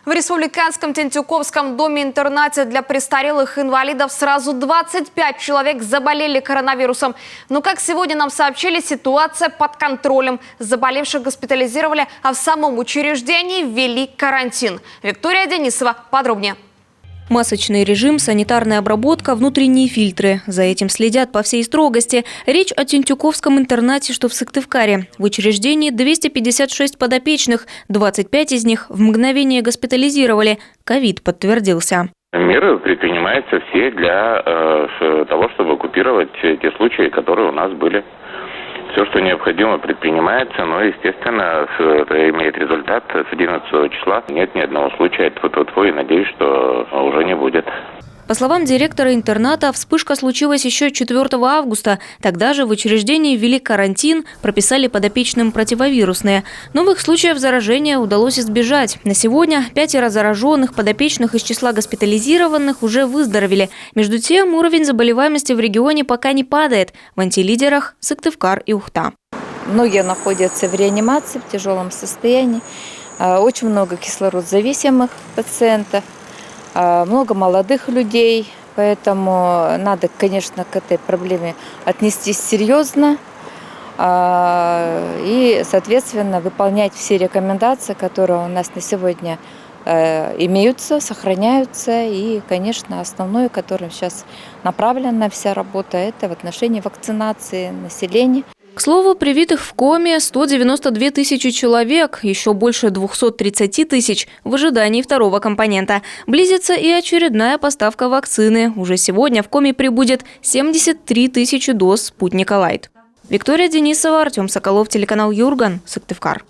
В республиканском Тентюковском доме-интернате для престарелых инвалидов сразу 25 человек заболели коронавирусом. Но, как сегодня нам сообщили, ситуация под контролем. Заболевших госпитализировали, а в самом учреждении ввели карантин. Виктория Денисова подробнее. Масочный режим, санитарная обработка, внутренние фильтры. За этим следят по всей строгости. Речь о Тентюковском интернате, что в Сыктывкаре. В учреждении 256 подопечных, 25 из них в мгновение госпитализировали. Ковид подтвердился. Меры предпринимаются все для того, чтобы купировать те случаи, которые у нас были. Все, что необходимо, предпринимается, но, естественно, это имеет результат. С 11 числа нет ни одного случая, и надеюсь, что уже не будет. По словам директора интерната, вспышка случилась еще 4 августа. Тогда же в учреждении ввели карантин, прописали подопечным противовирусные. Новых случаев заражения удалось избежать. На сегодня 5 зараженных подопечных из числа госпитализированных уже выздоровели. Между тем, уровень заболеваемости в регионе пока не падает. В антилидерах Сыктывкар и Ухта. Многие находятся в реанимации, в тяжелом состоянии. Очень много кислородозависимых пациентов. Много молодых людей, поэтому надо, конечно, к этой проблеме отнестись серьезно и, соответственно, выполнять все рекомендации, которые у нас на сегодня имеются, сохраняются. И, конечно, основное, которым сейчас направлена вся работа, это в отношении вакцинации населения. К слову, привитых в коме 192 тысячи человек, еще больше 230 тысяч в ожидании второго компонента. Близится и очередная поставка вакцины. Уже сегодня в коме прибудет 73 тысячи доз «Спутника Лайт». Виктория Денисова, Артем Соколов, телеканал Юрган, Сыктывкар.